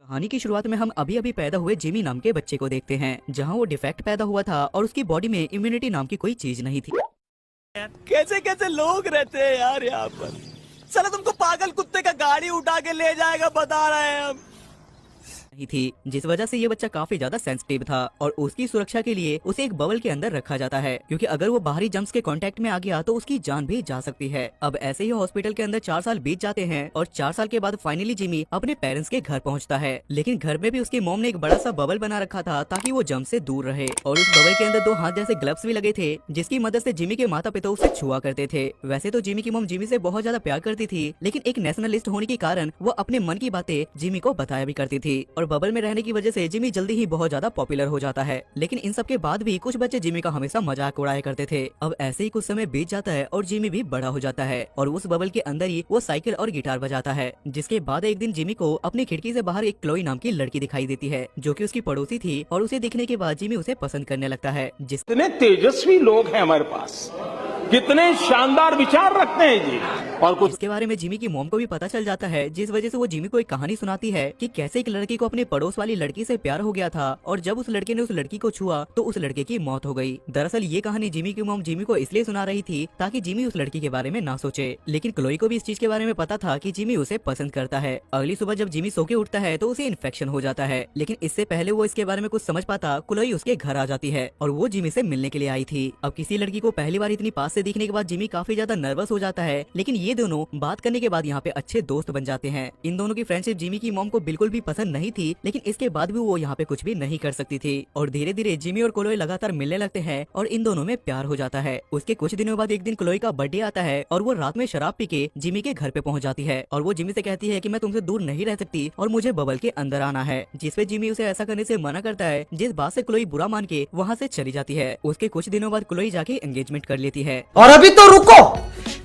कहानी की शुरुआत में हम अभी अभी पैदा हुए जिमी नाम के बच्चे को देखते हैं, जहां वो डिफेक्ट पैदा हुआ था और उसकी बॉडी में इम्यूनिटी नाम की कोई चीज नहीं थी। कैसे कैसे लोग रहते हैं यार यहाँ पर। साला तुमको पागल कुत्ते का गाड़ी उठा के ले जाएगा, बता रहे हैं हम। नहीं थी, जिस वजह से ये बच्चा काफी ज्यादा सेंसिटिव था और उसकी सुरक्षा के लिए उसे एक बबल के अंदर रखा जाता है, क्योंकि अगर वो बाहरी जम्स के कांटेक्ट में आ गया तो उसकी जान भी जा सकती है। अब ऐसे ही हॉस्पिटल के अंदर 4 साल बीत जाते हैं और 4 साल के बाद फाइनली जिमी अपने पेरेंट्स के घर पहुंचता है। लेकिन घर में भी उसकी मॉम ने एक बड़ा सा बबल बना रखा था ताकि वो जम्स से दूर रहे, और उस बबल के अंदर 2 हाथ जैसे ग्लव्स भी लगे थे, जिसकी मदद से जिमी के माता पिता उसे छुआ करते थे। वैसे तो जिमी की मॉम जिमी से बहुत ज्यादा प्यार करती थी, लेकिन एक नेशनलिस्ट होने के कारण वो अपने मन की बातें जिमी को बताया भी करती थी, और बबल में रहने की वजह से जिमी जल्दी ही बहुत ज्यादा पॉपुलर हो जाता है। लेकिन इन सब के बाद भी कुछ बच्चे जिमी का हमेशा मजाक उड़ाया करते थे। अब ऐसे ही कुछ समय बीत जाता है और जिमी भी बड़ा हो जाता है, और उस बबल के अंदर ही वो साइकिल और गिटार बजाता है। जिसके बाद एक दिन जिमी को अपनी खिड़की से बाहर एक क्लोई नाम की लड़की दिखाई देती है, जो कि उसकी पड़ोसी थी, और उसे दिखने के बाद जिमी उसे पसंद करने लगता है। कितने तेजस्वी लोग हैं हमारे पास, कितने शानदार विचार रखते हैं जी। और कुछ इसके बारे में जिमी की मॉम को भी पता चल जाता है, जिस वजह से वो जिमी को एक कहानी सुनाती है कि कैसे एक लड़की को अपने पड़ोस वाली लड़की से प्यार हो गया था, और जब उस लड़के ने उस लड़की को छुआ तो उस लड़के की मौत हो गई। दरअसल ये कहानी जिमी की मॉम जिमी को इसलिए सुना रही थी ताकि जिमी उस लड़की के बारे में ना सोचे, लेकिन क्लोई को भी इस चीज के बारे में पता था कि जिमी उसे पसंद करता है। अगली सुबह जब जिमी सो के उठता है तो उसे इन्फेक्शन हो जाता है, लेकिन इससे पहले वो इसके बारे में कुछ समझ पाता, क्लोई उसके घर आ जाती है और वो जिमी से मिलने के लिए आई थी। अब किसी लड़की को पहली बार इतनी पास से देखने के बाद जिमी काफी ज्यादा नर्वस हो जाता है, लेकिन ये दोनों बात करने के बाद यहाँ पे अच्छे दोस्त बन जाते हैं। इन दोनों की फ्रेंडशिप जिमी की मॉम को बिल्कुल भी पसंद नहीं थी, लेकिन इसके बाद भी वो यहाँ पे कुछ भी नहीं कर सकती थी, और धीरे धीरे जिमी और क्लोई लगातार मिलने लगते हैं और इन दोनों में प्यार हो जाता है। उसके कुछ दिनों बाद एक दिन क्लोई का बर्थडे आता है और वो रात में शराब पी के जिमी के घर पे पहुंच जाती है, और वो जिमी से कहती है कि मैं तुमसे दूर नहीं रह सकती और मुझे बबल के अंदर आना है, जिसपे जिमी उसे ऐसा करने से मना करता है, जिस बात से क्लोई बुरा मान के वहाँ से चली जाती है। उसके कुछ दिनों बाद क्लोई जाके एंगेजमेंट कर लेती है। और अभी तो रुको,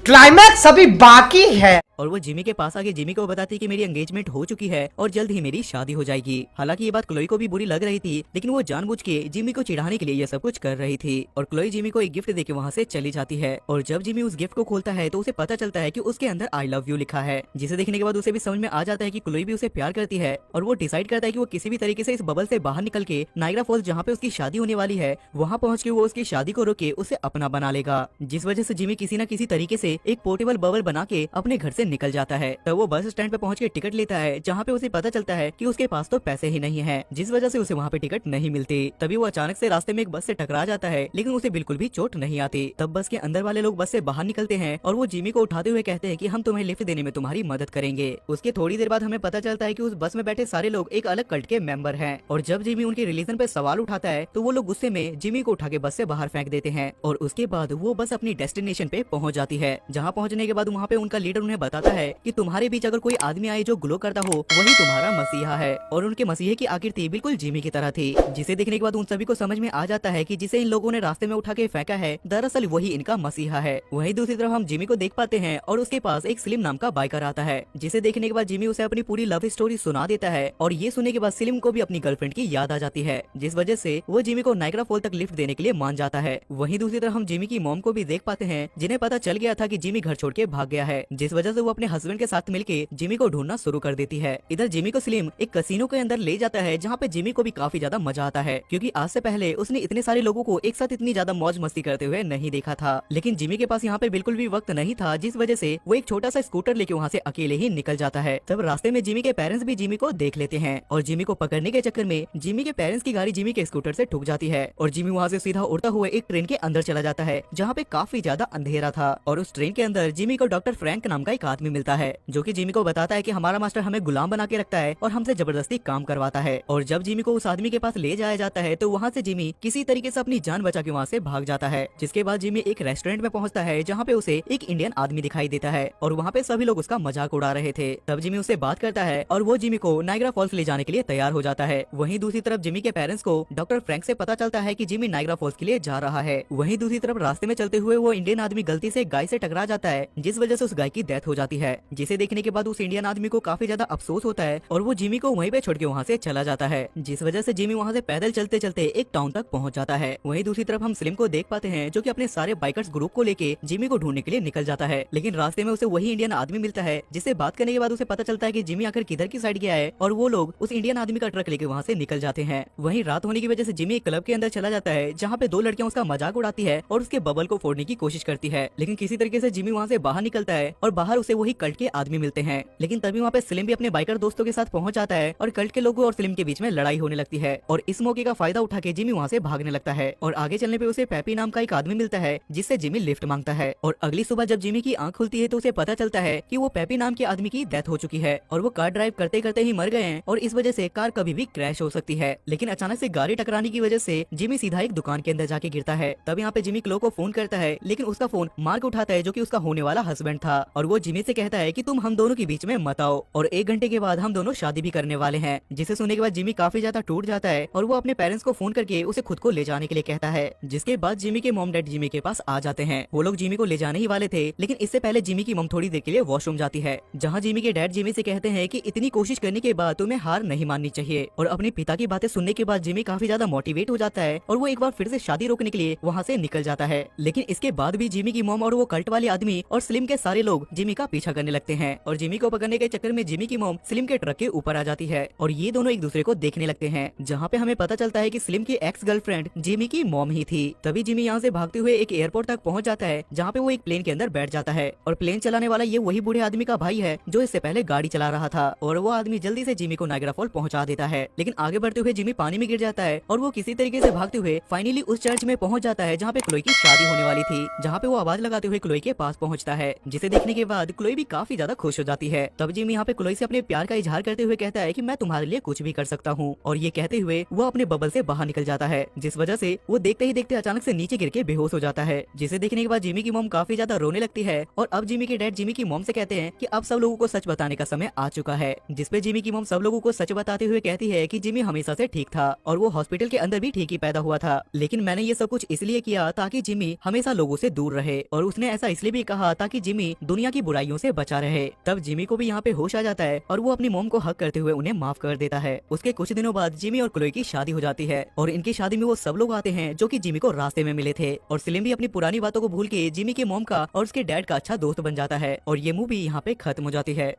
क्लाइमैक्स अभी बाकी है। और वो जिमी के पास आके जिमी को बताती है कि मेरी एंगेजमेंट हो चुकी है और जल्द ही मेरी शादी हो जाएगी। हालांकि ये बात क्लोई को भी बुरी लग रही थी, लेकिन वो जानबूझ के जिमी को चिढ़ाने के लिए ये सब कुछ कर रही थी, और क्लोई जिमी को एक गिफ्ट देके वहाँ से चली जाती है। और जब जिमी उस गिफ्ट को खोलता है तो उसे पता चलता है कि उसके अंदर आई लव यू लिखा है, जिसे देखने के बाद उसे भी समझ में आ जाता है कि क्लोई भी उसे प्यार करती है, और वो डिसाइड करता है कि वो किसी भी तरीके से इस बबल से बाहर निकल के नायग्रा फॉल्स, जहाँ पे उसकी शादी होने वाली है, वहाँ पहुँच के वो उसकी शादी को रोके उसे अपना बना लेगा। जिस वजह से जिमी किसी न किसी तरीके से एक पोर्टेबल बबल बना के अपने घर से निकल जाता है। तब वो बस स्टैंड पे पहुंच के टिकट लेता है, जहाँ पे उसे पता चलता है कि उसके पास तो पैसे ही नहीं है, जिस वजह से उसे वहाँ पे टिकट नहीं मिलती। तभी वो अचानक से रास्ते में एक बस से टकरा जाता है, लेकिन उसे बिल्कुल भी चोट नहीं आती। तब बस के अंदर वाले लोग बस से बाहर निकलते हैं और वो जिमी को उठाते हुए कहते हैं कि हम तुम्हें लिफ्ट देने में तुम्हारी मदद करेंगे। उसके थोड़ी देर बाद हमें पता चलता है कि उस बस में बैठे सारे लोग एक अलग कल्ट के मेंबर हैं, और जब जिमी उनके रिलीजन पे सवाल उठाता है तो वो लोग गुस्से में जिमी को उठा के बस से बाहर फेंक देते हैं, और उसके बाद वो बस अपनी डेस्टिनेशन पे पहुंच जाती है। जहाँ पहुंचने के बाद वहाँ पे उनका लीडर उन्हें बताता है कि तुम्हारे बीच अगर कोई आदमी आए जो ग्लो करता हो वही तुम्हारा मसीहा है, और उनके मसीहे की आकृति बिल्कुल जिमी की तरह थी, जिसे देखने के बाद उन सभी को समझ में आ जाता है कि जिसे इन लोगों ने रास्ते में उठा के फेंका है दरअसल वही इनका मसीहा है। वहीं दूसरी तरफ हम जिमी को देख पाते हैं और उसके पास एक स्लिम नाम का बाइकर आता है, जिसे देखने के बाद जिमी उसे अपनी पूरी लव स्टोरी सुना देता है, और ये सुनने के बाद स्लिम को भी अपनी गर्लफ्रेंड की याद आ जाती है, जिस वजह से वो जिमी को नायग्रा फॉल तक लिफ्ट देने के लिए मान जाता है। वहीं दूसरी तरफ हम जिमी की मॉम को भी देख पाते हैं, जिन्हें पता चल गया था कि जिमी घर छोड़ के भाग गया है, जिस वजह से वो अपने हस्बैंड के साथ मिलके जिमी को ढूंढना शुरू कर देती है। इधर जिमी को स्लिम एक कसिनो के अंदर ले जाता है, जहाँ पे जिमी को भी काफी ज्यादा मजा आता है, क्योंकि आज से पहले उसने इतने सारे लोगों को एक साथ इतनी ज्यादा मौज मस्ती करते हुए नहीं देखा था। लेकिन जिमी के पास यहाँ पे बिल्कुल भी वक्त नहीं था, जिस वजह से वो एक छोटा सा स्कूटर लेके वहाँ से अकेले ही निकल जाता है। तब रास्ते में जिमी के पेरेंट्स भी जिमी को देख लेते हैं, और जिमी को पकड़ने के चक्कर में जिमी के पेरेंट्स की गाड़ी जिमी के स्कूटर से ठुक जाती है, और जिमी वहाँ से सीधा उड़ता हुआ एक ट्रेन के अंदर चला जाता है, जहाँ पे काफी ज्यादा अंधेरा था। और उस ट्रेन के अंदर जिमी को डॉक्टर फ्रैंक नाम का एक आदमी मिलता है, जो कि जिमी को बताता है कि हमारा मास्टर हमें गुलाम बना के रखता है और हमसे जबरदस्ती काम करवाता है। और जब जिमी को उस आदमी के पास ले जाया जाता है तो वहाँ से जिमी किसी तरीके से अपनी जान बचा के वहाँ से भाग जाता है, जिसके बाद जिमी एक रेस्टोरेंट में पहुँचता है, जहाँ पे उसे एक इंडियन आदमी दिखाई देता है, और वहाँ पे सभी लोग उसका मजाक उड़ा रहे थे। तब जिमी उससे बात करता है और वो जिमी को नायग्रा फॉल्स ले जाने के लिए तैयार हो जाता है। वहीं दूसरी तरफ जिमी के पेरेंट्स को डॉक्टर फ्रैंक से पता चलता है कि जिमी नायग्रा फॉल्स के लिए जा रहा है। वहीं दूसरी तरफ रास्ते में चलते हुए हुए वो इंडियन आदमी गलती से एक गाय से टकरा जाता है, जिस वजह से उस गाय की डेथ हो जाती है। जिसे देखने के बाद उस इंडियन आदमी को काफी ज्यादा अफसोस होता है और वो जिमी को वहीं पे छोड़ के वहाँ से चला जाता है, जिस वजह से जिमी वहाँ से पैदल चलते चलते एक टाउन तक पहुँच जाता है। वहीं दूसरी तरफ हम स्लिम को देख पाते हैं, जो कि अपने सारे बाइकर्स ग्रुप को लेके जिमी को ढूंढने के लिए निकल जाता है। लेकिन रास्ते में उसे वही इंडियन आदमी मिलता है, जिससे बात करने के बाद उसे पता चलता है कि जिमी आखिर किधर की साइड गया है और वो लोग उस इंडियन आदमी का ट्रक लेके वहाँ से निकल जाते हैं। वहीं रात होने की वजह से जिमी एक क्लब के अंदर चला जाता है, जहाँ पे दो लड़कियां उसका मजाक उड़ाती है और उसके बबल को फोड़ने की कोशिश करती है। लेकिन किसी तरीके से जिमी वहाँ से बाहर निकलता है और बाहर उसे वही कल्ट के आदमी मिलते हैं। लेकिन तभी वहाँ पे स्लिम भी अपने बाइकर दोस्तों के साथ पहुंच जाता है और कल्ट के लोगों और स्लिम के बीच में लड़ाई होने लगती है। और इस मौके का फायदा उठा के जिमी वहाँ से भागने लगता है और आगे चलने पे उसे पैपी नाम का एक आदमी मिलता है, जिससे जिमी लिफ्ट मांगता है। और अगली सुबह जब जिमी की आंख खुलती है तो उसे पता चलता है कि वो पैपी नाम के आदमी की डेथ हो चुकी है और वो कार ड्राइव करते करते ही मर गए हैं और इस वजह से कार कभी भी क्रैश हो सकती है। लेकिन अचानक से गाड़ी टकराने की वजह से जिमी सीधा एक दुकान के अंदर जाके गिरता है। तब यहाँ पे जिमी क्लो को फोन करता है, लेकिन उसका फोन मार्क उठाता है, जो कि उसका होने वाला हस्बैंड था। और वो जिमी से कहता है कि तुम हम दोनों के बीच में मत आओ और 1 घंटे के बाद हम दोनों शादी भी करने वाले हैं। जिसे सुनने के बाद जिमी काफी ज्यादा टूट जाता है और वो अपने पेरेंट्स को फोन करके उसे खुद को ले जाने के लिए कहता है। जिसके बाद जिमी के मॉम डैड जिमी के पास आ जाते हैं। वो लोग जिमी को ले जाने ही वाले थे, लेकिन इससे पहले जिमी की मॉम थोड़ी देर के लिए वॉशरूम जाती है, जहाँ जिमी के डैड जिमी से कहते हैं कि इतनी कोशिश करने के बाद तुम्हें हार नहीं माननी चाहिए। और अपने पिता की बातें सुनने के बाद जिमी काफी ज्यादा मोटिवेट हो जाता है और वो एक बार फिर से शादी रोकने के लिए वहाँ से निकल जाता है। लेकिन इसके बाद भी जिमी की मॉम और वो कल्ट वाले आदमी और स्लिम के सारे लोग जिमी का पीछा करने लगते हैं और जिमी को पकड़ने के चक्कर में जिमी की मॉम स्लिम के ट्रक के ऊपर आ जाती है और ये दोनों एक दूसरे को देखने लगते हैं, जहाँ पे हमें पता चलता है कि स्लिम की एक्स गर्लफ्रेंड जिमी की मॉम ही थी। तभी जिमी यहाँ से भागते हुए एक एयरपोर्ट तक पहुँच जाता है, जहाँ पे वो एक प्लेन के अंदर बैठ जाता है और प्लेन चलाने वाला ये वही बूढ़े आदमी का भाई है जो इससे पहले गाड़ी चला रहा था। और वो आदमी जल्दी से जिमी को नायग्रा फॉल पहुँचा देता है। लेकिन आगे बढ़ते हुए जिमी पानी में गिर जाता है और वो किसी तरीके से भागते हुए फाइनली उस चर्च में पहुँच जाता है, जहाँ पे क्लोई की शादी होने वाली थी, जहाँ पे वो आवाज लगाते हुए क्लोई के पास पहुँचता है, जिसे देखने के बाद क्लोई भी काफी ज्यादा खुश हो जाती है। तब जिमी यहाँ पे क्लोई से अपने प्यार का इजहार करते हुए कहता है कि मैं तुम्हारे लिए कुछ भी कर सकता हूँ। और ये कहते हुए वो अपने बबल से बाहर निकल जाता है, जिस वजह से वो देखते ही देखते अचानक से नीचे गिर के बेहोश हो जाता है, जिसे देखने के बाद जिमी की मॉम काफी ज्यादा रोने लगती है। और अब जिमी के डैड जिमी की मॉम से कहते हैं कि अब सब लोगों को सच बताने का समय आ चुका है, जिसपे जिमी की मॉम सब लोगों को सच बताते हुए कहती है कि जिमी हमेशा से ठीक था और वो हॉस्पिटल के अंदर भी ठीक ही पैदा हुआ था, लेकिन मैंने ये सब कुछ इसलिए किया ताकि जिमी हमेशा लोगों से दूर रहे और उसने ऐसा इसलिए भी कहा ताकि जिमी दुनिया की बुराइयों से बचा रहे। तब जिमी को भी यहाँ पे होश आ जाता है और वो अपनी मॉम को हक करते हुए उन्हें माफ कर देता है। उसके कुछ दिनों बाद जिमी और क्लोई की शादी हो जाती है और इनकी शादी में वो सब लोग आते हैं जो कि जिमी को रास्ते में मिले थे और स्लिम भी अपनी पुरानी बातों को भूल के जिमी के मॉम का और उसके डैड का अच्छा दोस्त बन जाता है और ये मूवी यहाँ पे खत्म हो जाती है।